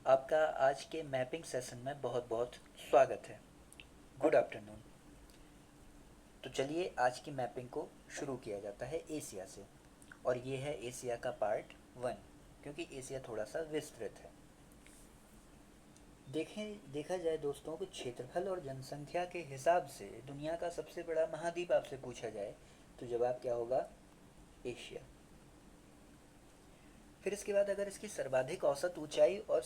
आपका आज के मैपिंग सेशन में बहुत बहुत स्वागत है। Good afternoon. तो चलिए आज की मैपिंग को शुरू किया जाता है एशिया से। और ये है एशिया का पार्ट 1, क्योंकि एशिया थोड़ा सा विस्तृत है। देखा जाए दोस्तों कि क्षेत्रफल और जनसंख्या के हिसाब से दुनिया का सबसे बड़ा महाद्वीप आपसे पूछा जाए तो जवाब क्या होगा? एशिया। फिर इसके बाद अगर इसकी सर्वाधिक औसत ऊंचाई और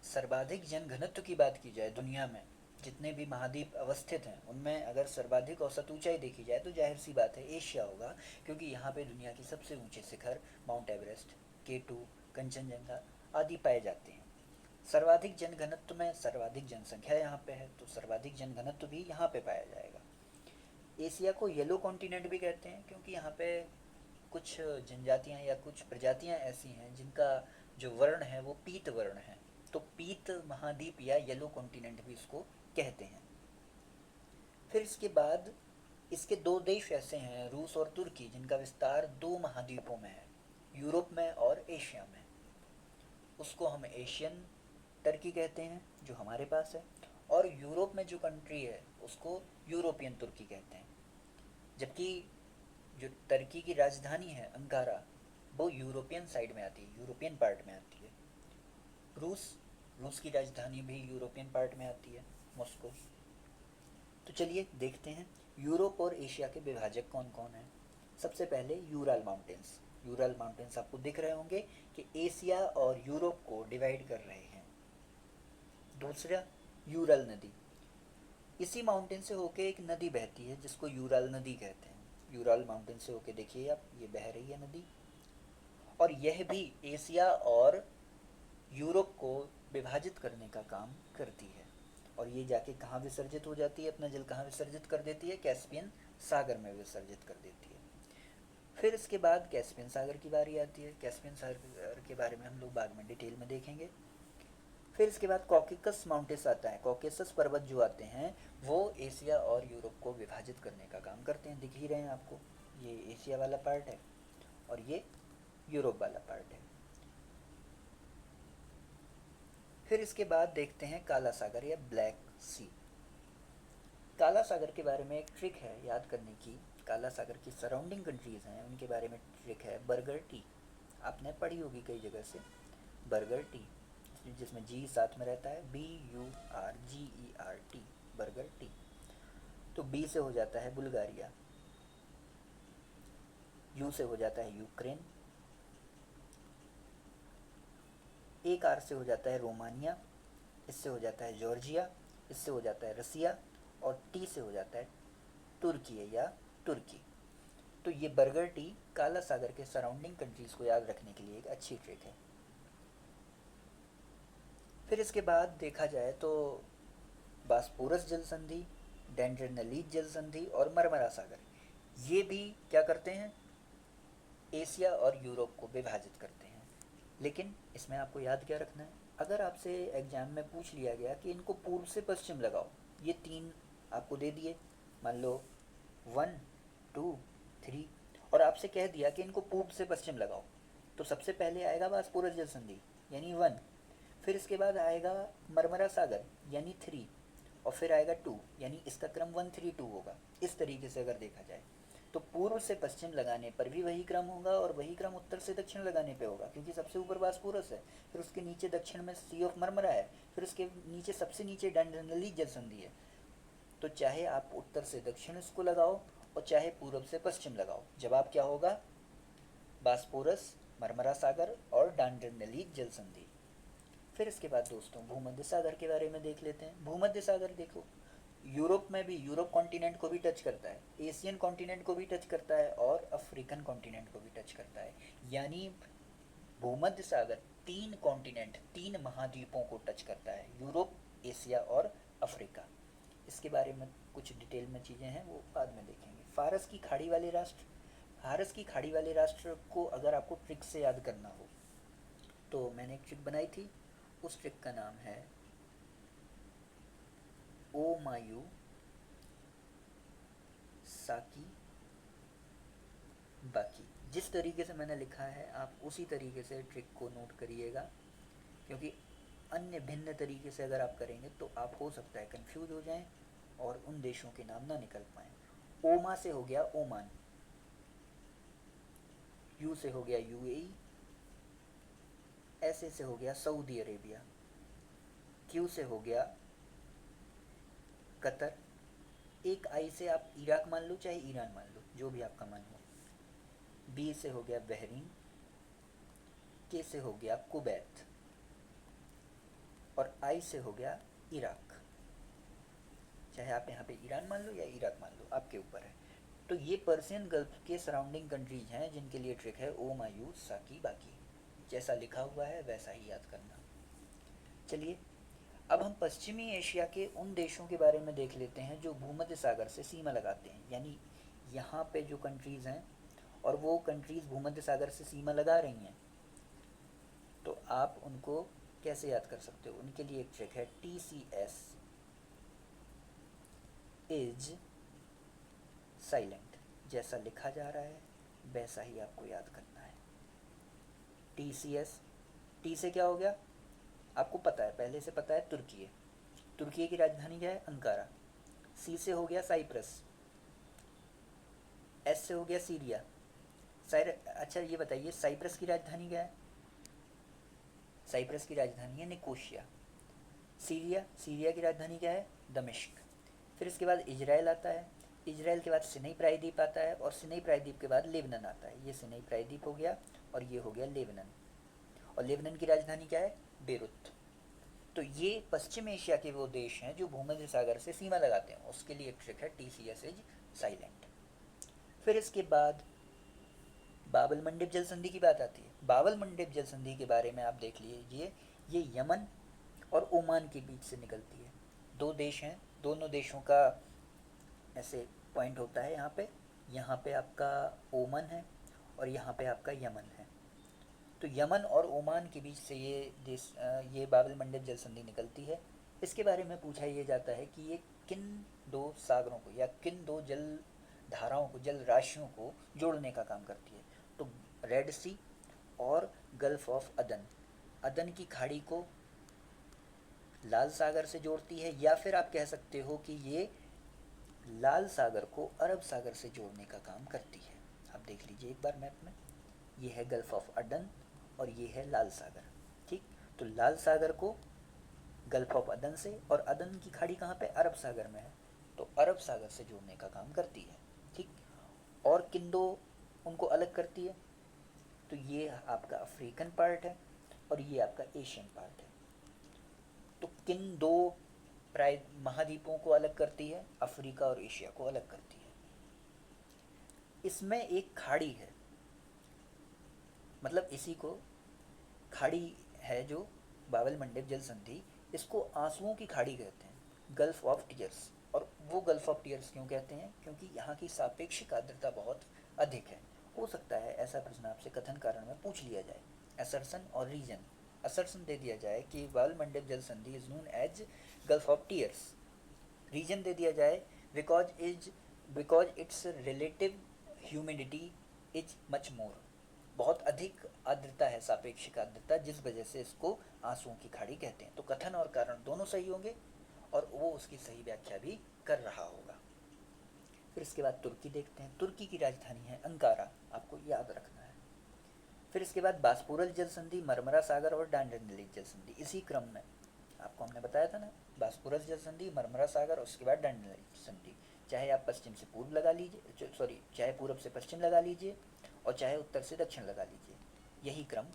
सर्वाधिक जनघनत्व की बात की जाए दुनिया में, जितने भी महाद्वीप अवस्थित हैं उनमें अगर सर्वाधिक औसत ऊंचाई देखी जाए तो जाहिर सी बात है एशिया होगा, क्योंकि यहाँ पे दुनिया के सबसे ऊंचे शिखर माउंट एवरेस्ट, K2, कंचनजंगा आदि पाए जाते हैं। सर्वाधिक जनघनत्व में सर्वाधिक जनसंख्या यहाँ पे है, तो सर्वाधिक जनघनत्व भी यहाँ पे पाया जाएगा। एशिया को येलो कॉन्टिनेंट भी कहते हैं, क्योंकि यहाँ पे कुछ जनजातियाँ या कुछ प्रजातियाँ ऐसी हैं जिनका जो वर्ण है वो पीत वर्ण है, तो पीत महाद्वीप या येलो कॉन्टिनेंट भी इसको कहते हैं। फिर इसके बाद इसके दो देश ऐसे हैं, रूस और तुर्की, जिनका विस्तार दो महाद्वीपों में है, यूरोप में और एशिया में। उसको हम एशियन टर्की कहते हैं जो हमारे पास है, और यूरोप में जो कंट्री है उसको यूरोपियन तुर्की कहते हैं। जबकि जो टर्की की राजधानी है अंकारा, वो यूरोपियन साइड में आती है, यूरोपियन पार्ट में आती है। रूस रूस की राजधानी भी यूरोपियन पार्ट में आती है, मॉस्को। तो चलिए देखते हैं यूरोप और एशिया के विभाजक कौन कौन हैं। सबसे पहले यूराल माउंटेन्स। यूराल माउंटेन्स आपको दिख रहे होंगे कि एशिया और यूरोप को डिवाइड कर रहे हैं। दूसरा, यूरल नदी। इसी माउंटेन से होके एक नदी बहती है जिसको यूराल नदी कहते हैं। यूराल माउंटेन से होके देखिए आप, ये बह रही है नदी, और यह भी एशिया और यूरोप को विभाजित करने का काम करती है। और ये जाके कहाँ विसर्जित हो जाती है, अपना जल कहाँ विसर्जित कर देती है? कैस्पियन सागर में विसर्जित कर देती है। फिर इसके बाद कैस्पियन सागर की बारी आती है। कैस्पियन सागर के बारे में हम लोग बाद में डिटेल में देखेंगे। फिर इसके बाद कॉकेकस माउंटेन्स आता है। कॉकेसस पर्वत जो आते हैं वो एशिया और यूरोप को विभाजित करने का काम करते हैं। दिख ही रहे हैं आपको, ये एशिया वाला पार्ट है और ये यूरोप वाला पार्ट है। फिर इसके बाद देखते हैं काला सागर या ब्लैक सी। काला सागर के बारे में एक ट्रिक है याद करने की। काला सागर की सराउंडिंग कंट्रीज़ हैं उनके बारे में ट्रिक है, बर्गर टी। आपने पढ़ी होगी कई जगह से, बर्गर टी, जिसमें जी साथ में रहता है, BURGER टी, बर्गर टी। तो बी से हो जाता है बुल्गारिया, यू से हो जाता है यूक्रेन, एक आर से हो जाता है रोमानिया, इससे हो जाता है जॉर्जिया, इससे हो जाता है रसिया, और टी से हो जाता है तुर्की या तुर्की। तो ये बर्गर टी काला सागर के सराउंडिंग कंट्रीज़ को याद रखने के लिए एक अच्छी ट्रिक है। फिर इसके बाद देखा जाए तो बास्पोरस जल संधि, डेंड्रेनलीज जल संधि और मरमरा सागर, ये भी क्या करते हैं? एशिया और यूरोप को विभाजित करते हैं। लेकिन इसमें आपको याद क्या रखना है, अगर आपसे एग्जाम में पूछ लिया गया कि इनको पूर्व से पश्चिम लगाओ, ये तीन आपको दे दिए, मान लो 1, 2, 3, और आपसे कह दिया कि इनको पूर्व से पश्चिम लगाओ, तो सबसे पहले आएगा बास्पोरस जल संधि यानी 1, फिर इसके बाद आएगा मरमरा सागर यानी 3, और फिर आएगा 2, यानी इसका क्रम 1, 3, 2 होगा। इस तरीके से अगर देखा जाए तो पूर्व से पश्चिम लगाने पर भी वही क्रम होगा और वही क्रम उत्तर से दक्षिण लगाने पे होगा, क्योंकि सबसे ऊपर बास्पोरस है, फिर उसके नीचे दक्षिण में सी ऑफ मरमरा है, फिर उसके नीचे सबसे नीचे डंडनली जल संधि है। तो चाहे आप उत्तर से दक्षिण इसको लगाओ और चाहे पूर्व से पश्चिम लगाओ, जवाब क्या होगा? बास्पोरस, मरमरा सागर और डांडनली जल संधि। फिर इसके बाद दोस्तों भूमध्य सागर के बारे में देख लेते हैं। भूमध्य सागर देखो, यूरोप में भी, यूरोप कॉन्टिनेंट को भी टच करता है, एशियन कॉन्टिनेंट को भी टच करता है और अफ्रीकन कॉन्टिनेंट को भी टच करता है। यानी भूमध्य सागर तीन कॉन्टिनेंट, तीन महाद्वीपों को टच करता है, यूरोप, एशिया और अफ्रीका। इसके बारे में कुछ डिटेल में चीज़ें हैं वो बाद में देखेंगे। फारस की खाड़ी वाले राष्ट्र, फारस की खाड़ी वाले राष्ट्र को अगर आपको ट्रिक से याद करना हो तो मैंने एक ट्रिक बनाई थी, उस ट्रिक का नाम है ओ मायू साकी बाकी। जिस तरीके से मैंने लिखा है आप उसी तरीके से ट्रिक को नोट करिएगा, क्योंकि अन्य भिन्न तरीके से अगर आप करेंगे तो आप हो सकता है कंफ्यूज हो जाएं और उन देशों के नाम ना निकल पाएँ। ओमा से हो गया ओमान, यू से हो गया यूएई, एस से हो गया सऊदी अरेबिया, क्यू से हो गया कतर, एक आई से आप इराक मान लो चाहे ईरान मान लो, जो भी आपका मन हो। बी से हो गया बहरीन, के से हो गया कुवैत, और आई से हो गया इराक। चाहे आप यहाँ पे ईरान मान लो या इराक मान लो, आपके ऊपर है। तो ये पर्शियन गल्फ के सराउंडिंग कंट्रीज हैं जिनके लिए ट्रिक है ओ मायू साकी बाकी, जैसा लिखा हुआ है वैसा ही याद करना। चलिए अब हम पश्चिमी एशिया के उन देशों के बारे में देख लेते हैं जो भूमध्य सागर से सीमा लगाते हैं, यानी यहाँ पे जो कंट्रीज़ हैं और वो कंट्रीज़ भूमध्य सागर से सीमा लगा रही हैं, तो आप उनको कैसे याद कर सकते हो? उनके लिए एक ट्रिक है, TCS इज साइलेंट, जैसा लिखा जा रहा है वैसा ही आपको याद करना है। TCS, टी से क्या हो गया आपको पता है, पहले से पता है, तुर्की है। तुर्की की राजधानी क्या है? अंकारा। सी से हो गया साइप्रस, एस से हो गया सीरिया। अच्छा ये बताइए साइप्रस की राजधानी क्या है? साइप्रस की राजधानी है निकोशिया। सीरिया, सीरिया की राजधानी क्या है? दमिश्क। फिर इसके बाद इजराइल आता है, इजराइल के बाद सिनाई प्रायद्वीप आता है, और सिनाई प्रायद्वीप के बाद लेबनन आता है। ये सिनाई प्रायद्वीप हो गया और ये हो गया लेबनन, और लेबनन की राजधानी क्या है? बेरुत। तो ये पश्चिम एशिया के वो देश हैं जो भूमध्य सागर से सीमा लगाते हैं, उसके लिए एक ट्रिक है TCS इज साइलेंट। फिर इसके बाद बाबल मंडप जल संधि की बात आती है। बाबल मंडप जल संधि के बारे में आप देख लीजिए, ये यमन और ओमान के बीच से निकलती है। दो देश हैं, दोनों देशों का ऐसे पॉइंट होता है यहाँ पे आपका ओमान है और यहाँ पे आपका यमन है। तो यमन और ओमान के बीच से ये बाबल मंडप जल संधि निकलती है। इसके बारे में पूछा ये जाता है कि ये किन दो सागरों को या किन दो जल धाराओं को, जल राशियों को जोड़ने का काम करती है। तो रेड सी और गल्फ ऑफ अदन, अदन की खाड़ी को लाल सागर से जोड़ती है, या फिर आप कह सकते हो कि ये लाल सागर को अरब सागर से जोड़ने का काम करती है। आप देख लीजिए एक बार मैप में, ये है गल्फ ऑफ अदन और ये है लाल सागर। ठीक, तो लाल सागर को गल्फ ऑफ अदन से, और अदन की खाड़ी कहाँ पे? अरब सागर में है, तो अरब सागर से जोड़ने का काम करती है। ठीक, और किन दो उनको अलग करती है? तो ये आपका अफ्रीकन पार्ट है और ये आपका एशियन पार्ट है। तो किन दो प्राय महाद्वीपों को अलग करती है? अफ्रीका और एशिया को अलग करती है। इसमें एक खाड़ी है, मतलब इसी को खाड़ी है जो बाबल मंडप जल संधि, इसको आंसुओं की खाड़ी कहते हैं, गल्फ ऑफ टीयर्स। और वो गल्फ ऑफ टीयर्स क्यों कहते हैं? क्योंकि यहाँ की सापेक्षिक आर्द्रता बहुत अधिक है। हो सकता है ऐसा प्रश्न आपसे कथन कारण में पूछ लिया जाए, असर्सन और रीजन। असर्सन दे दिया जाए कि बाबल मंडप जल संधि is known as gulf of tears, reason दे दिया जाए because it's relative humidity is much more, बहुत अधिक आर्द्रता है, सापेक्षिक आर्द्रता, जिस वजह से इसको आंसुओं की खाड़ी कहते हैं। तो कथन और कारण दोनों सही होंगे और वो उसकी सही व्याख्या भी कर रहा होगा। फिर इसके बाद तुर्की देखते हैं, तुर्की की राजधानी है अंकारा, आपको याद रखना है। फिर इसके बाद बास्पोरस जल संधि, मरमरा सागर और डांडेनलिक जल संधि, इसी क्रम में आपको हमने बताया था ना, बास्पोरस जल संधि, मरमरा सागर और उसके बाद डांडेनलिक संधि। चाहे आप पश्चिम से पूर्व लगा लीजिए, सॉरी चाहे पूर्व से पश्चिम लगा लीजिए और चाहे उत्तर से दक्षिण लगा लीजिए, यही क्रम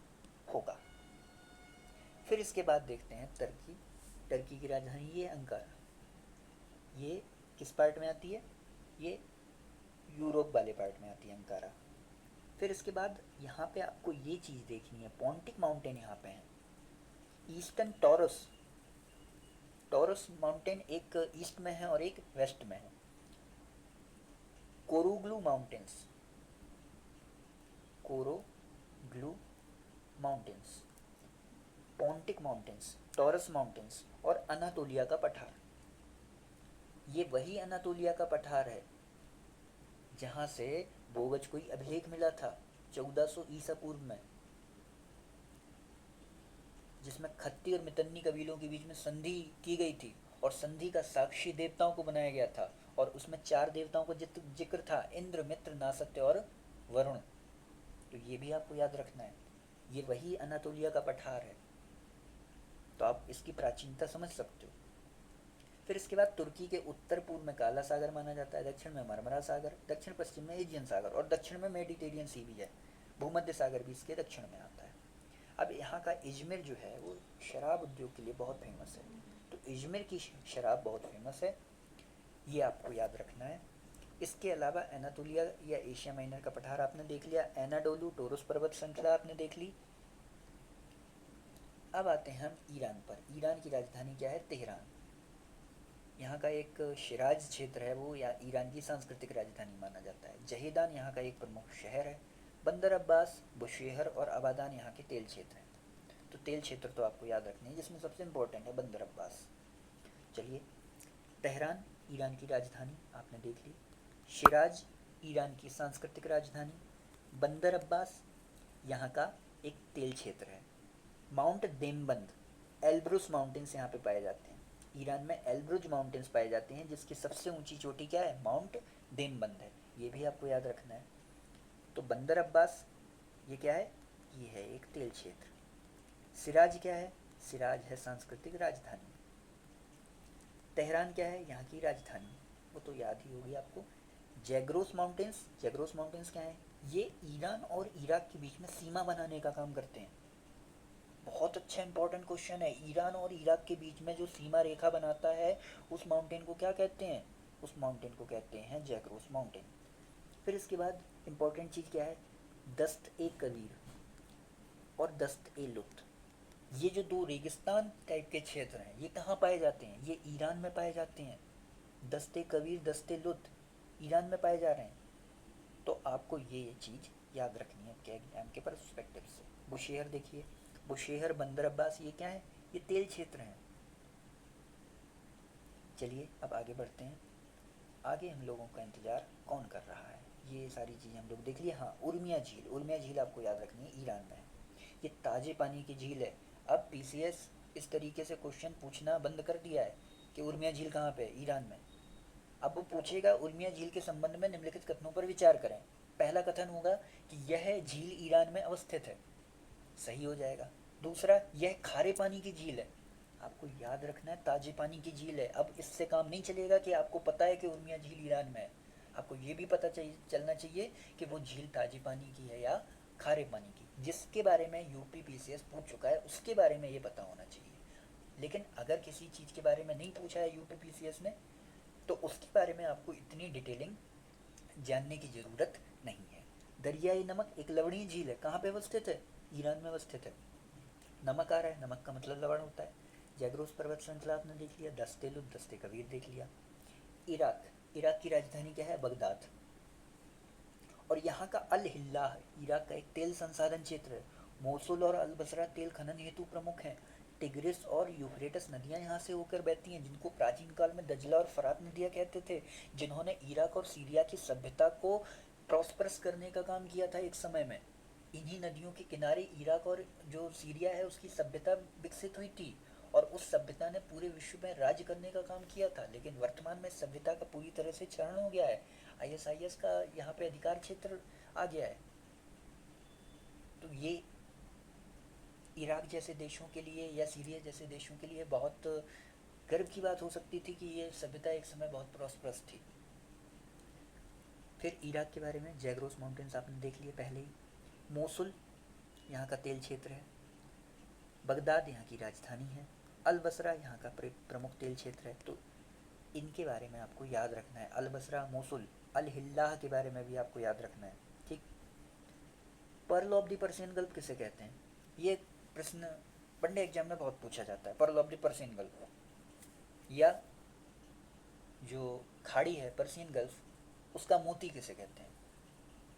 होगा। फिर इसके बाद देखते हैं टर्की, टर्की की राजधानी ये अंकारा, ये किस पार्ट में आती है? ये यूरोप वाले पार्ट में आती है अंकारा। फिर इसके बाद यहाँ पे आपको ये चीज़ देखनी है, पॉन्टिक माउंटेन यहाँ पे है, ईस्टर्न टॉरस, टॉरस माउंटेन एक ईस्ट में है और एक वेस्ट में है। Koroglu mountains, Koroglu mountains, Pontic mountains, Taurus mountains और अनातोलिया का पठार। ये वही अनातोलिया का पठार है जहाँ से बोगज को अभिलेख मिला था 1400 ईसा पूर्व में। जिसमें खत्ती और मितन्नी कबीलों के बीच में संधि की गई थी और संधि का साक्षी देवताओं को बनाया गया था, और उसमें 4 देवताओं का जिक्र था, इंद्र, मित्र, नासत्य और वरुण। तो ये भी आपको याद रखना है, ये वही अनातोलिया का पठार है। तो आप इसकी प्राचीनता समझ सकते हो। फिर इसके बाद तुर्की के उत्तर पूर्व में काला सागर माना जाता है, दक्षिण में मरमरा सागर, दक्षिण पश्चिम में एजियन सागर और दक्षिण में मेडिटेरियन सी भी है। भूमध्य सागर भी इसके दक्षिण में आता है। अब यहाँ का इजमिर जो है वो शराब उद्योग के लिए बहुत फेमस है। तो इजमिर की शराब बहुत फेमस है, ये आपको याद रखना है। इसके अलावा एनातोलिया या एशिया माइनर का पठार आपने देख लिया, एनाडोलू टोरस पर्वत श्रृंखला आपने देख ली। अब आते हैं हम ईरान पर। ईरान की राजधानी क्या है? तेहरान। यहाँ का एक शिराज क्षेत्र है वो, या ईरान की सांस्कृतिक राजधानी माना जाता है। जहेदान यहाँ का एक प्रमुख शहर है। बंदर अब्बास, बुशेहर और आबादान यहाँ के तेल क्षेत्र हैं। तो तेल क्षेत्र तो आपको याद रखने हैं, जिसमें सबसे इम्पोर्टेंट है बंदर अब्बास। चलिए, तेहरान ईरान की राजधानी आपने देख ली, शिराज ईरान की सांस्कृतिक राजधानी, बंदर अब्बास यहाँ का एक तेल क्षेत्र है, माउंट देमबंद, एल्ब्रुस माउंटेन्स यहाँ पे पाए जाते हैं। ईरान में एल्ब्रुज माउंटेन्स पाए जाते हैं, जिसकी सबसे ऊंची चोटी क्या है? माउंट देमबंद है। ये भी आपको याद रखना है। तो बंदर अब्बास ये क्या है? ये है एक तेल क्षेत्र। सिराज क्या है? सिराज है सांस्कृतिक राजधानी। तेहरान क्या है? यहाँ की राजधानी, वो तो याद ही होगी आपको। जैग्रोस माउंटेन्स, जैग्रोस माउंटेन्स क्या है? ये ईरान और इराक के बीच में सीमा बनाने का काम करते हैं। बहुत अच्छा इंपॉर्टेंट क्वेश्चन है। ईरान और इराक के बीच में जो सीमा रेखा बनाता है, उस माउंटेन को क्या कहते हैं? उस माउंटेन को कहते हैं जैग्रोस माउंटेन। फिर इसके बाद इंपॉर्टेंट चीज़ क्या है? दस्त ए कबीर और दस्त ए लुत, ये जो दो रेगिस्तान टाइप के क्षेत्र हैं, ये कहाँ पाए जाते हैं? ये ईरान में पाए जाते हैं। दस्ते कबीर, दस्ते लुत ईरान में पाए जा रहे हैं। तो आपको ये चीज़ याद रखनी है आपके एग्जाम के परस्पेक्टिव से। बुशेहर देखिए, बुशेहर, बंदर अब्बास, ये क्या है? ये तेल क्षेत्र हैं। चलिए अब आगे बढ़ते हैं। आगे हम लोगों का इंतज़ार कौन कर रहा है? ये सारी चीज़ें हम लोग देख लिए। हाँ, उर्मिया झील, उर्मिया झील आपको याद रखनी है, ईरान में है। ये ताजे पानी की झील है। अब पीसीएस इस तरीके से क्वेश्चन पूछना बंद कर दिया है कि उर्मिया झील कहाँ पे है? ईरान में। अब वो पूछेगा उर्मिया झील के संबंध में निम्नलिखित कथनों पर विचार करें। पहला कथन होगा कि यह झील ईरान में अवस्थित है, सही हो जाएगा। दूसरा, यह खारे पानी की झील है, आपको याद रखना है ताजे पानी की झील है। अब इससे काम नहीं चलेगा कि आपको पता है कि उर्मिया झील ईरान में है, आपको ये भी पता चलना चाहिए कि वो झील ताजे पानी की है या खारे पानी की। जिसके बारे में यूपी पीसीएस पूछ चुका है उसके बारे में ये पता होना चाहिए। लेकिन अगर किसी चीज़ के बारे में नहीं पूछा है यूपी पीसीएस ने, तो उसके बारे में आपको इतनी डिटेलिंग जानने की ज़रूरत नहीं है। दरियाई नमक एक लवणीय झील है, कहाँ पे अवस्थित है? ईरान में अवस्थित है। नमक आ रहा है, नमक का मतलब लवण होता है। जैग्रोस पर्वत श्रृंखला आपने देख लिया, दस्ते लुत, दस्ते कबीर देख लिया। इराक, इराक की राजधानी क्या है? बगदाद। और यहाँ का अल हिल्लाह इराक का एक तेल संसाधन क्षेत्र है। मोसुल और अल बसरा तेल खनन हेतु प्रमुख हैं। टिग्रिस और यूफ्रेटस नदियाँ यहाँ से होकर बहती हैं, जिनको प्राचीन काल में दजला और फरात नदियाँ कहते थे, जिन्होंने इराक और सीरिया की सभ्यता को प्रॉस्परस करने का काम किया था एक समय में। इन्हीं नदियों के किनारे इराक और जो सीरिया है उसकी सभ्यता विकसित हुई थी, और उस सभ्यता ने पूरे विश्व में राज्य करने का काम किया था। लेकिन वर्तमान में सभ्यता का पूरी तरह से क्षरण हो गया है, आईएसआईएस का यहाँ पे अधिकार क्षेत्र आ गया है। तो ये इराक जैसे देशों के लिए या सीरिया जैसे देशों के लिए बहुत गर्व की बात हो सकती थी कि ये सभ्यता एक समय बहुत प्रॉस्परस थी। फिर इराक के बारे में, जैग्रोस माउंटेन्स आपने देख लिए पहले ही। मोसुल यहाँ का तेल क्षेत्र है। बगदाद यहाँ की राजधानी है। अल बसरा यहाँ का प्रमुख तेल क्षेत्र है। तो इनके बारे में आपको याद रखना है, अल बसरा, मोसुल। अल हिल्लाह के बारे में भी आपको याद रखना है, ठीक। Pearl of the Persian gulf किसे कहते हैं? ये प्रश्न वनडे एग्जाम में बहुत पूछा जाता है। Pearl of the Persian gulf, या जो खाड़ी है पर्सियन गल्फ, उसका मोती किसे कहते हैं?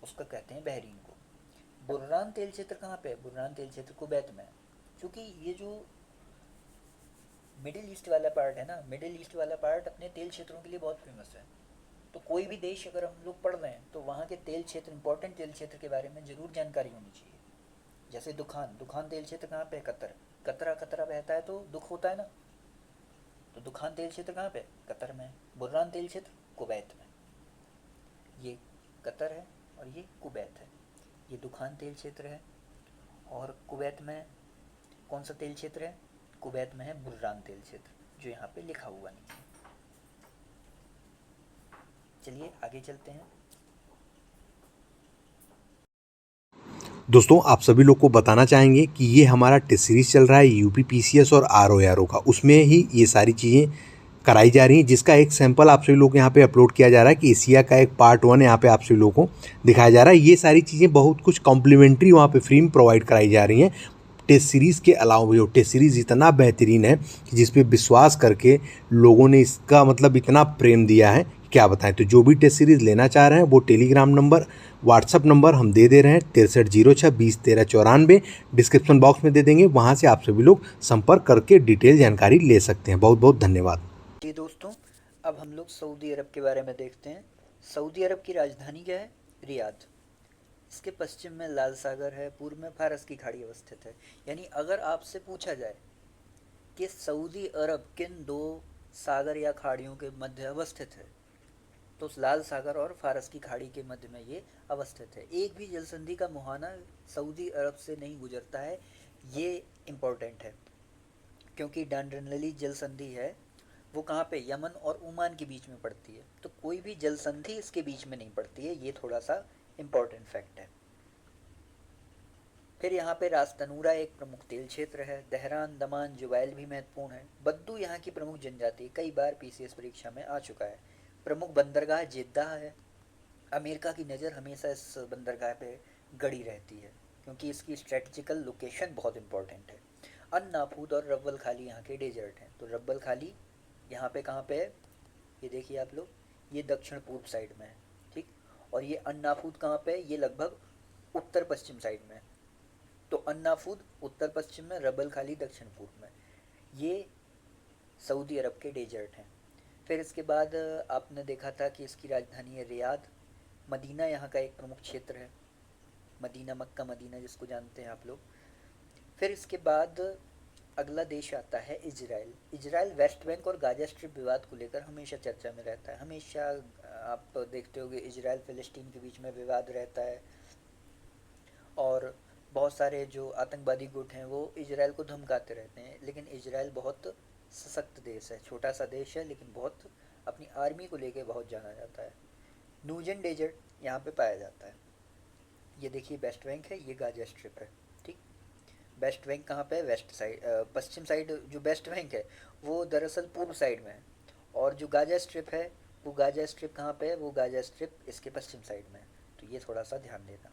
उसका कहते हैं बहरीन को। बुर्रान तेल क्षेत्र कहाँ पे है? बुर्रान तेल क्षेत्र कुवैत में है। क्योंकि ये जो मिडिल ईस्ट वाला पार्ट है ना, मिडिल ईस्ट वाला पार्ट अपने तेल क्षेत्रों के लिए बहुत फेमस है। तो कोई भी देश अगर हम लोग पढ़ रहे हैं तो वहाँ के तेल क्षेत्र, इंपॉर्टेंट तेल क्षेत्र के बारे में ज़रूर जानकारी होनी चाहिए। जैसे दुखान, दुखान तेल क्षेत्र कहाँ पे है? कतर। कतरा कतरा बहता है तो दुख होता है ना। तो दुखान तेल क्षेत्र कहाँ पे? कतर में है। बुर्रान तेल क्षेत्र कुवैत में। ये कतर है और ये कुवैत है। ये दुखान तेल क्षेत्र है। और कुवैत में कौन सा तेल क्षेत्र है? कुवैत में है बुर्रान तेल क्षेत्र, जो यहाँ पे लिखा हुआ नहीं है। चलिए आगे चलते हैं। दोस्तों आप सभी लोग को बताना चाहेंगे कि ये हमारा टेस्ट सीरीज चल रहा है यूपी पीसीएस और आरओ का, उसमें ही ये सारी चीज़ें कराई जा रही हैं, जिसका एक सैंपल आप सभी लोग को यहाँ पे अपलोड किया जा रहा है कि एशिया का एक पार्ट 1 यहाँ पे आप सभी लोगों को दिखाया जा रहा है। ये सारी चीज़ें बहुत कुछ कॉम्प्लीमेंट्री वहाँ पे फ्री में प्रोवाइड कराई जा रही हैं टेस्ट सीरीज़ के अलावा भी। टेस्ट सीरीज़ इतना बेहतरीन है कि जिस पे विश्वास करके लोगों ने इसका मतलब इतना प्रेम दिया है, क्या बताएं। तो जो भी टेस्ट सीरीज़ लेना चाह रहे हैं वो टेलीग्राम नंबर, व्हाट्सअप नंबर हम दे रहे हैं 6306201394, डिस्क्रिप्शन बॉक्स में दे देंगे, वहाँ से आप सभी लोग संपर्क करके डिटेल जानकारी ले सकते हैं। बहुत बहुत धन्यवाद। जी दोस्तों, अब हम लोग सऊदी अरब के बारे में देखते हैं। सऊदी अरब की राजधानी क्या है? रियाद। इसके पश्चिम में लाल सागर है, पूर्व में फारस की खाड़ी अवस्थित है। यानी अगर आपसे पूछा जाए कि सऊदी अरब किन दो सागर या खाड़ियों के मध्य अवस्थित है, तो लाल सागर और फारस की खाड़ी के मध्य में ये अवस्थित है। एक भी जल संधि का मुहाना सऊदी अरब से नहीं गुजरता है। ये इम्पोर्टेंट है, क्योंकि डांडरनली जल संधि है वो कहाँ पे? यमन और ओमान के बीच में पड़ती है। तो कोई भी जल संधि इसके बीच में नहीं पड़ती है। ये थोड़ा सा इम्पोर्टेंट फैक्ट है। फिर यहाँ पे राजतनूरा एक प्रमुख तेल क्षेत्र है। दहरान, दमान, जुबैल भी महत्वपूर्ण है। बद्दू यहाँ की प्रमुख जनजाति, कई बार पीसीएस परीक्षा में आ चुका है। प्रमुख बंदरगाह जेद्दा है। अमेरिका की नज़र हमेशा इस बंदरगाह पे गड़ी रहती है, क्योंकि इसकी स्ट्रेटजिकल लोकेशन बहुत इंपॉर्टेंट है। अन्नाफूद और रब्बल खाली यहाँ के डेजर्ट हैं। तो रब्बल खाली यहाँ पे कहाँ पे है? ये देखिए आप लोग, ये दक्षिण पूर्व साइड में है, ठीक। और ये अन्नाफूद कहाँ पे है? ये लगभग उत्तर पश्चिम साइड में है। तो अन्नाफूद उत्तर पश्चिम में, रब्बल खाली दक्षिण पूर्व में। ये सऊदी अरब के डेजर्ट हैं। फिर इसके बाद आपने देखा था कि इसकी राजधानी है रियाद। मदीना यहाँ का एक प्रमुख क्षेत्र है। मदीना, मक्का मदीना जिसको जानते हैं आप लोग। फिर इसके बाद अगला देश आता है इजराइल। इजराइल वेस्ट बैंक और गाजा स्ट्रिप विवाद को लेकर हमेशा चर्चा में रहता है। हमेशा आप देखते होंगे इजराइल फिलिस्तीन के बीच में विवाद रहता है। और बहुत सारे जो आतंकवादी गुट हैं वो इजराइल को धमकाते रहते हैं। लेकिन इजराइल बहुत सशक्त देश है, छोटा सा देश है, लेकिन बहुत अपनी आर्मी को लेके बहुत जाना जाता है। नूजन डेजर्ट यहाँ पे पाया जाता है। ये देखिए वेस्ट बैंक है, ये गाजा स्ट्रिप है, ठीक। वेस्ट बैंक कहाँ पे है? वेस्ट साइड, पश्चिम साइड। जो वेस्ट बैंक है वो दरअसल पूर्व साइड में है। और जो गाजा स्ट्रिप है, वो गाजा स्ट्रिप कहाँ पे है? वो गाजा स्ट्रिप इसके पश्चिम साइड में है। तो ये थोड़ा सा ध्यान देना।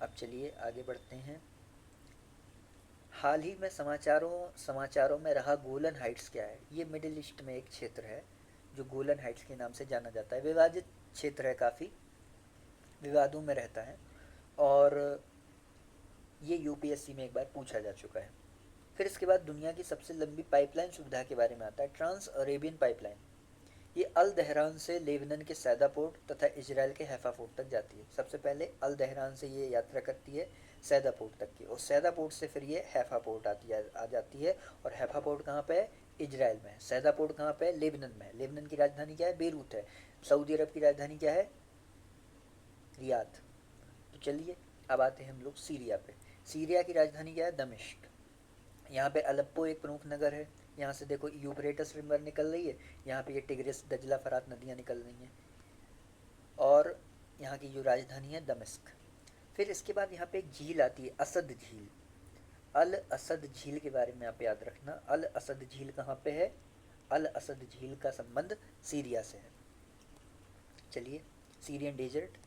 अब चलिए आगे बढ़ते हैं। हाल ही में समाचारों में रहा गोलन हाइट्स क्या है? ये मिडिल ईस्ट में एक क्षेत्र है जो गोलन हाइट्स के नाम से जाना जाता है। विवादित क्षेत्र है, काफ़ी विवादों में रहता है। और ये यूपीएससी में एक बार पूछा जा चुका है। फिर इसके बाद दुनिया की सबसे लंबी पाइपलाइन सुविधा के बारे में आता है, ट्रांस अरेबियन पाइपलाइन। ये अल दहरान से लेबनान के सैदा पोर्ट तथा इजराइल के हैफा पोर्ट तक जाती है। सबसे पहले अल दहरान से ये यात्रा करती है सैदा पोर्ट तक की, और सैदा पोर्ट से फिर ये हैफा पोर्ट आ जाती है। और हैफा पोर्ट कहाँ पे है? इजराइल में है। सैदा पोर्ट कहाँ पे है? लेबनान में है। लेबनान की राजधानी क्या है? बेरूत है। सऊदी अरब की राजधानी क्या है? रियाद। तो चलिए अब आते हैं हम लोग सीरिया पे। सीरिया की राजधानी क्या है? दमिश्क। यहाँ पे अलेप्पो एक प्रमुख नगर है। यहाँ से देखो यूफ्रेटस रिवर निकल रही है। यहाँ पे ये टिग्रिस, दजला, फरात नदियाँ निकल रही हैं। और यहाँ की जो राजधानी है दमिश्क। फिर इसके बाद यहाँ पे एक झील आती है, असद झील। अल असद झील के बारे में आप याद रखना। अल असद झील कहाँ पे है? अल असद झील का संबंध सीरिया से है। चलिए, सीरियन डेजर्ट,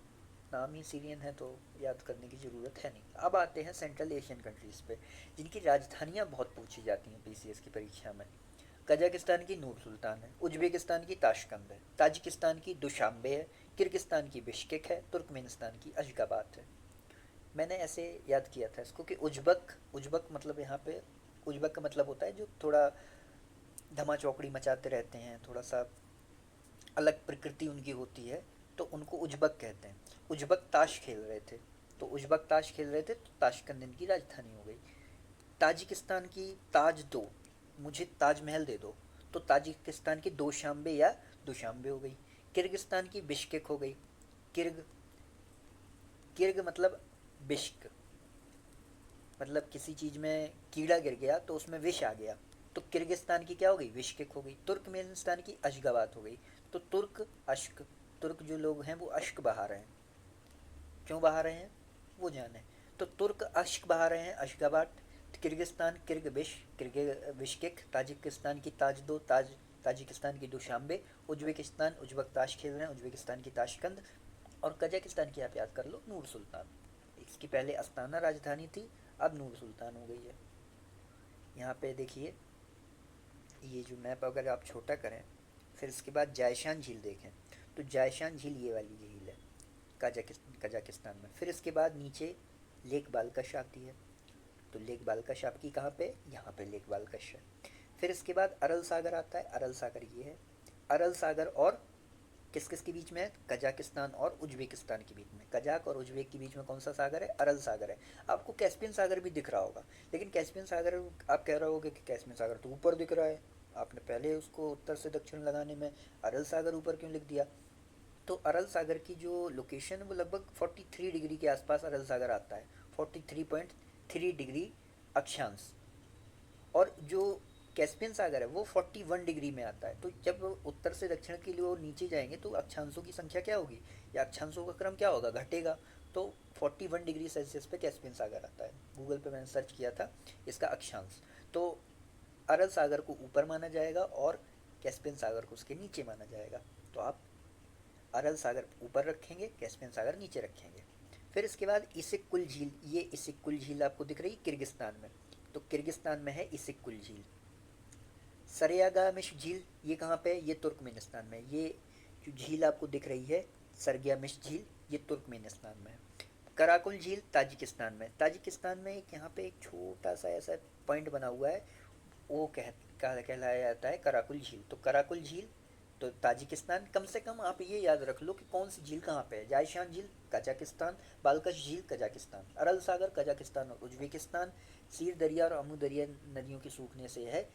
नाम ही सीरियन है तो याद करने की ज़रूरत है नहीं। अब आते हैं सेंट्रल एशियन कंट्रीज़ पे, जिनकी राजधानियाँ बहुत पूछी जाती हैं पीसीएस की परीक्षा में। कजाकिस्तान की नूर सुल्तान है। उज्बेकिस्तान की ताशकंद है। ताजिकिस्तान की दुशांबे है। किर्गिस्तान की बिश्केक है। तुर्कमेनिस्तान की अशगाबात है। मैंने ऐसे याद किया था इसको कि उज्बक, उज्बक मतलब यहाँ पे, उज्बक का मतलब होता है जो थोड़ा धमा चौकड़ी मचाते रहते हैं, थोड़ा सा अलग प्रकृति उनकी होती है, तो उनको उज्बक कहते हैं। उज्बक ताश खेल रहे थे, तो उज्बक ताश खेल रहे थे तो ताशकंद इनकी राजधानी हो गई। ताजिकिस्तान की ताज दो, मुझे ताजमहल दे दो, तो ताजिकिस्तान की दोशांबे या दुशांबे हो गई। किर्गिस्तान की बिश्केक हो गई। किर्ग, किर्ग मतलब बिश्क, मतलब किसी चीज़ में कीड़ा गिर गया तो उसमें विष आ गया, तो किर्गिस्तान की क्या हो गई, बिश्केक हो गई। तुर्कमेनिस्तान की अशगाबात हो गई। तो तुर्क अश्क, तुर्क जो लोग हैं वो अश्क बहा रहे हैं, क्यों बहा रहे हैं वो जाने। तो तुर्क अश्क बहा रहे हैं, अशगाबाद। किर्गिस्तान किर्ग बिश, किर्ग बिश्केक। ताजिकिस्तान की ताज दो, ताजिकिस्तान की दुशांबे। उज्बेकिस्तान, उज्बक ताश खेल रहे हैं, उज्बेकिस्तान की ताशकंद। और कजाकिस्तान की आप याद कर लो, नूर सुल्तान। इसकी पहले अस्ताना राजधानी थी, अब नूर सुल्तान हो गई है। यहाँ पे देखिए, ये जो मैप अगर आप छोटा करें, फिर इसके बाद जायशान झील देखें, तो जायशान झील ये वाली झील है कजाकिस्तान में। फिर इसके बाद नीचे लेक बालकश आती है, तो लेक बालकश आपकी कहाँ पे, यहाँ पे लेक बालकश है। फिर इसके बाद अरल सागर आता है, अरल सागर ये है। अरल सागर और किस किस के बीच में है, कजाकिस्तान और उज्बेकिस्तान के बीच में। कजाक और उज्बेक के बीच में कौन सा सागर है, अरल सागर है। आपको कैस्पियन सागर भी दिख रहा होगा, लेकिन कैस्पियन सागर आप कह रहे होगे कि कैस्पियन सागर तो ऊपर दिख रहा है, आपने पहले उसको उत्तर से दक्षिण लगाने में अरल सागर ऊपर क्यों लिख दिया। तो अरल सागर की जो लोकेशन है वो लगभग 43 डिग्री के आसपास अरल सागर आता है, 43.3 डिग्री अक्षांश। और जो कैस्पियन सागर है वो 41 डिग्री में आता है। तो जब उत्तर से दक्षिण के लिए वो नीचे जाएंगे तो अक्षांशों की संख्या क्या होगी, या अक्षांशों का क्रम क्या होगा, घटेगा। तो 41 डिग्री सेल्सियस पे कैस्पियन सागर आता है, गूगल पे मैंने सर्च किया था इसका अक्षांश। तो अरल सागर को ऊपर माना जाएगा और कैस्पियन सागर को उसके नीचे माना जाएगा। तो आप अरल सागर ऊपर रखेंगे, कैस्पियन सागर नीचे रखेंगे। फिर इसके बाद इसिक-कुल झील, ये इसिक-कुल झील आपको दिख रही है किर्गिस्तान में, तो किर्गिस्तान में है इसिक-कुल झील। सरयागामिश झील ये कहाँ पे है, ये तुर्कमेनिस्तान में। ये जो झील आपको दिख रही है सरयागामिश झील, ये तुर्कमेनिस्तान में है। कराकुल झील ताजिकिस्तान में। ताजिकिस्तान में एक यहाँ पे एक छोटा सा ऐसा पॉइंट बना हुआ है, वो कहलाया जाता है कराकुल झील। तो कराकुल झील तो ताजिकिस्तान। कम से कम आप ये याद रख लो कि कौन सी झील कहाँ पे है। जायशान झील कजाकिस्तान, बालकश झील कजाकिस्तान, अरल सागर कजाकिस्तान और उज्बेकिस्तान। सीर दरिया और अमू दरिया नदियों के सूखने से है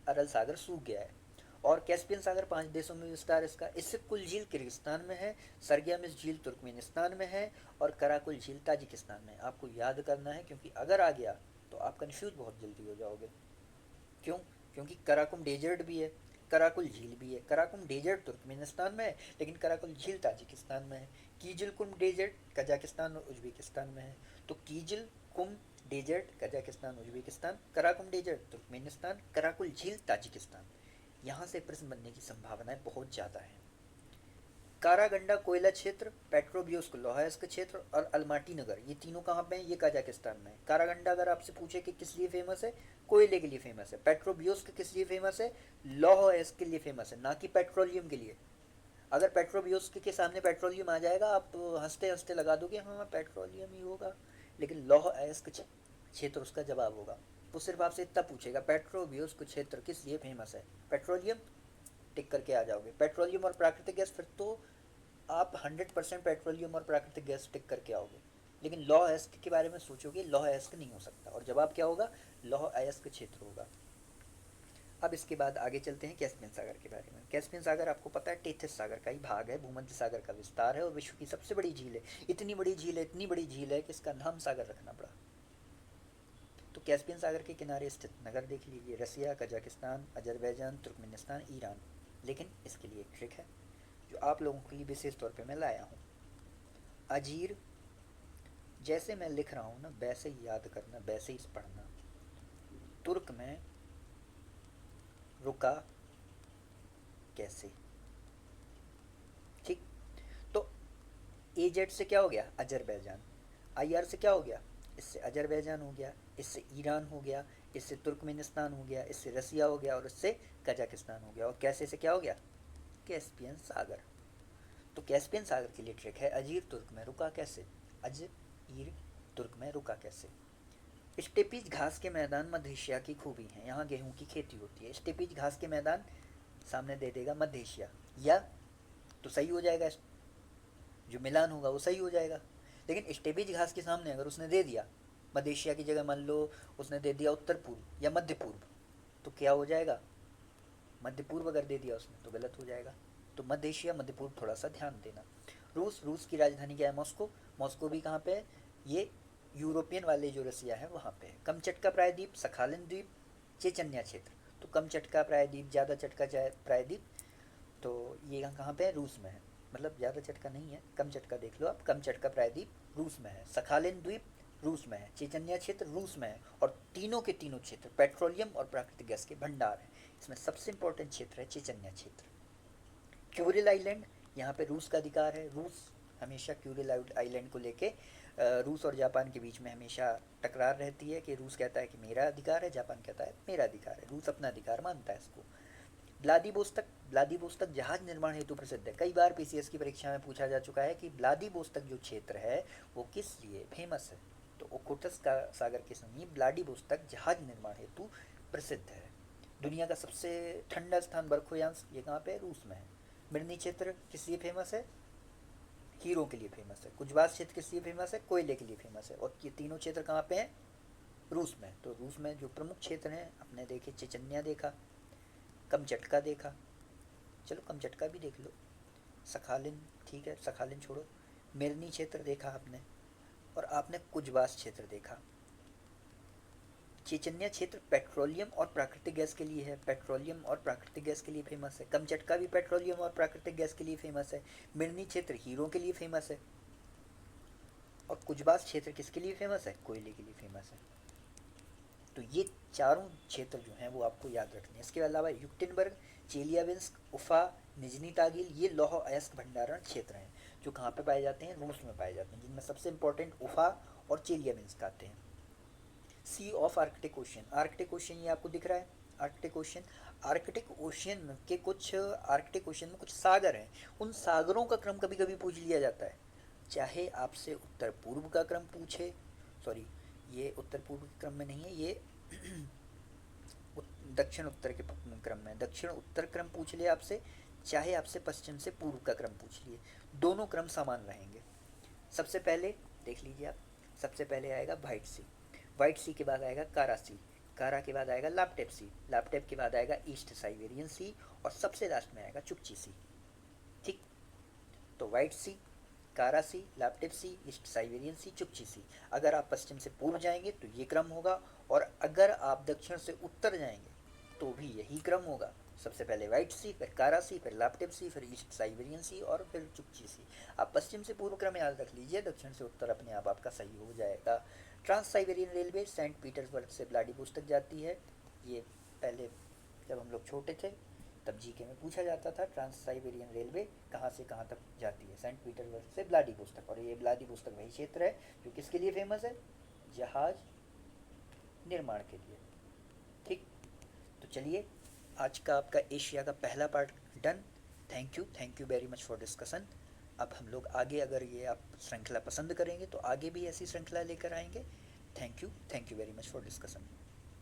अरल सागर सूख गया है। और कैस्पियन सागर 5 देशों में विस्तार इसका। इससे कुल झील किर्गिस्तान में है, सरगियामिस झील तुर्कमेनिस्तान में है और कराकुल झील ताजिकिस्तान में। आपको याद करना है, क्योंकि अगर आ गया तो आप कंफ्यूज बहुत जल्दी हो जाओगे। क्यों, क्योंकि कराकुम डेजर्ट भी है, कराकुल झील भी है। कराकुम डेजर्ट तुर्कमेनिस्तान में है, लेकिन कराकुल झील ताजिकिस्तान में है। कीजिल कुम डेजर्ट कजाकिस्तान और उज्बेकिस्तान में है। तो Kyzyl Kum desert Kazakhstan Uzbekistan, Karakum desert Turkmenistan, Karakul झील ताजिकिस्तान। यहाँ से प्रश्न बनने की संभावनाएं बहुत ज़्यादा है। कारागंडा कोयला क्षेत्र, पेट्रोबियोस्क लोहायस्क क्षेत्र और अलमाटी नगर, ये तीनों कहाँ पे हैं, ये कजाकिस्तान में है। कारागंडा अगर आपसे पूछे कि किस लिए फेमस है, कोयले के लिए फेमस है। पेट्रोबियोस्क किस लिए फेमस है, लोहायस्क के लिए फेमस है, ना कि पेट्रोलियम के लिए। अगर पेट्रोबियोस्क के सामने पेट्रोलियम आ जाएगा आप हंसते हंसते लगा दोगे हाँ पेट्रोलियम ही होगा, लेकिन लोहायस्क क्षेत्र उसका जवाब होगा। वो सिर्फ आपसे इतना पूछेगा पेट्रोबियोस्क क्षेत्र किस लिए फेमस है, पेट्रोलियम, टिक करके आ जाओगे। पेट्रोलियम और प्राकृतिक गैस, फिर तो आप 100% पेट्रोलियम और प्राकृतिक गैस टिक करके आओगे। लेकिन लौह अयस्क के बारे में सोचोगे, लौह अयस्क नहीं हो सकता, और जवाब क्या होगा, लौह अयस्क क्षेत्र होगा। अब इसके बाद आगे चलते हैं कैस्पियन सागर के बारे में। कैस्पियन सागर आपको पता है टेथिस सागर का ही भाग है, भूमध्य सागर का विस्तार है और विश्व की सबसे बड़ी झील है। इतनी बड़ी झील है, इतनी बड़ी झील है कि इसका नाम सागर रखना पड़ा। तो कैस्पियन सागर के किनारे स्थित नगर देख लीजिए, रसिया, कजाकिस्तान, अजरबैजान, तुर्कमेनिस्तान, ईरान। लेकिन इसके लिए एक ट्रिक है जो आप लोगों के लिए विशेष तौर पे मैं लाया हूँ। अजीर, जैसे मैं लिख रहा हूँ ना वैसे ही याद करना, वैसे ही पढ़ना। तुर्क में रुका कैसे, ठीक। तो एजेड से क्या हो गया, अजरबैजान। आई आर से क्या हो गया, इससे अजरबैजान हो गया, इससे ईरान हो गया, इससे तुर्कमेनिस्तान हो गया, इससे रसिया हो गया और इससे कजाकिस्तान हो गया। और कैसे से क्या हो गया, कैस्पियन सागर। तो कैस्पियन सागर के लिए ट्रिक है, अजीर तुर्क में रुका कैसे, अजीर तुर्क में रुका कैसे। स्टेपीज घास के मैदान मध्य एशिया की खूबी हैं, यहाँ गेहूं की खेती होती है। स्टेपीज घास के मैदान सामने दे देगा मध्य एशिया, या तो सही हो जाएगा, जो मिलान होगा वो सही हो जाएगा। लेकिन स्टेपीज घास के सामने अगर उसने दे दिया मध्य एशिया की जगह मान लो उसने दे दिया उत्तर पूर्व या मध्य पूर्व, तो क्या हो जाएगा, मध्य पूर्व अगर दे दिया उसने तो गलत हो जाएगा। तो मध्य एशिया मध्य पूर्व थोड़ा सा ध्यान देना। रूस की राजधानी क्या है, मॉस्को। मॉस्को भी कहाँ पे है, ये यूरोपियन वाले जो रसिया है वहाँ पे है। कमचटका प्रायद्वीप, सखालिन द्वीप, चेचन्या क्षेत्र। तो कमचटका प्रायद्वीप, ज़्यादा चटका प्रायद्वीप, तो ये कहाँ पे है, रूस में है। मतलब ज़्यादा चटका नहीं है, कम चटका देख लो आप। कम चटका प्रायद्वीप रूस में है, सखालिन द्वीप रूस में है, चेचन्या क्षेत्र रूस में है, और तीनों के तीनों क्षेत्र पेट्रोलियम और प्राकृतिक गैस के भंडार हैं। इसमें सबसे इंपॉर्टेंट क्षेत्र है चेचन्या क्षेत्र। क्यूरिल आइलैंड, यहाँ पे रूस का अधिकार है। रूस हमेशा क्यूरिल आइलैंड को लेके रूस और जापान के बीच में हमेशा टकरार रहती है कि रूस कहता है कि मेरा अधिकार है, जापान कहता है मेरा अधिकार है। रूस अपना अधिकार मानता है इसको। व्लादिवोस्तक जहाज निर्माण हेतु प्रसिद्ध है। कई बार पीसीएस की परीक्षा में पूछा जा चुका है कि व्लादिवोस्तक जो क्षेत्र है वो किस लिए फेमस है। तो ओखोटस का सागर के समीप व्लादिवोस्तक जहाज निर्माण हेतु प्रसिद्ध है। दुनिया का सबसे ठंडा स्थान बर्खोयांस, ये कहाँ पे है, रूस में है। मिर्नी क्षेत्र किस लिए फेमस है, हीरो के लिए फेमस है। कुजबास क्षेत्र किस लिए फेमस है, कोयले के लिए फेमस है। और ये तीनों क्षेत्र कहाँ पे हैं, रूस में। तो रूस में जो प्रमुख क्षेत्र हैं अपने देखे, चेचन्या देखा, कमचटका देखा, चलो कमचटका भी देख लो, सखालिन, ठीक है सखालिन छोड़ो, मिर्नी क्षेत्र देखा आपने, और आपने कुजबास क्षेत्र देखा। चेचन्या क्षेत्र पेट्रोलियम और प्राकृतिक गैस के लिए है, पेट्रोलियम और प्राकृतिक गैस के लिए फेमस है। कमचटका भी पेट्रोलियम और प्राकृतिक गैस के लिए फेमस है। मिर्नी क्षेत्र हीरो के लिए फेमस है। और कुजबास क्षेत्र किसके लिए फेमस है, कोयले के लिए फेमस है। तो ये चारों क्षेत्र जो हैं वो आपको याद रखने हैं। इसके अलावा युक्टिनबर्ग, चेलियाबिंस्क, उफा, निजनी तागिल, ये लौह अयस्क भंडारण क्षेत्र हैं जो कहाँ पे पाए जाते हैं, रूस में पाए जाते हैं, जिनमें सबसे इंपॉर्टेंट उफा और चेलियाबिंस्क आते हैं। Sea of Arctic Ocean, Arctic Ocean ये आपको दिख रहा है, आर्कटिक ओशियन। आर्कटिक ओशियन के कुछ, आर्कटिक ओशियन में कुछ सागर हैं, उन सागरों का क्रम कभी कभी पूछ लिया जाता है। चाहे आपसे उत्तर पूर्व का क्रम पूछे, सॉरी ये उत्तर पूर्व के क्रम में नहीं है, ये दक्षिण उत्तर के क्रम में, दक्षिण उत्तर क्रम पूछ ले आपसे, चाहे आपसे पश्चिम से पूर्व का क्रम पूछ लिए, दोनों क्रम समान रहेंगे। सबसे पहले देख लीजिए आप, सबसे पहले आएगा व्हाइट सी, व्हाइट सी के बाद आएगा कारा सी, कारा के बाद आएगा लापटेप सी, लापटेप के बाद आएगा ईस्ट साइबेरियन सी, और सबसे लास्ट में आएगा चुकची सी। ठीक, तो व्हाइट सी, कारा सी, लापटेप सी, ईस्ट साइबेरियन सी, चुकची सी। अगर आप पश्चिम से पूर्व जाएंगे तो ये क्रम होगा, और अगर आप दक्षिण से उत्तर जाएंगे तो भी यही क्रम होगा। सबसे पहले व्हाइट सी, फिर कारा सी, फिर लापटेप सी, फिर ईस्ट साइबेरियन सी, और फिर चुकची सी। आप पश्चिम से पूर्व क्रम याद रख लीजिए, दक्षिण से उत्तर अपने आप आपका सही हो जाएगा। Trans Siberian railway Saint Petersburg से व्लादिवोस्तोक जाती है। ये पहले जब हम लोग छोटे थे तब जीके में पूछा जाता था, ट्रांस साइबेरियन रेलवे कहाँ से कहाँ तक जाती है, सेंट पीटर्सबर्ग से व्लादिवोस्तोक। और ये व्लादिवोस्तोक वही क्षेत्र है जो किसके लिए फेमस है, जहाज निर्माण के लिए। ठीक, तो चलिए आज का आपका एशिया का पहला part done. Thank you very much for discussion. अब हम लोग आगे, अगर ये आप श्रृंखला पसंद करेंगे तो आगे भी ऐसी श्रृंखला लेकर आएंगे। Thank you very much for discussion.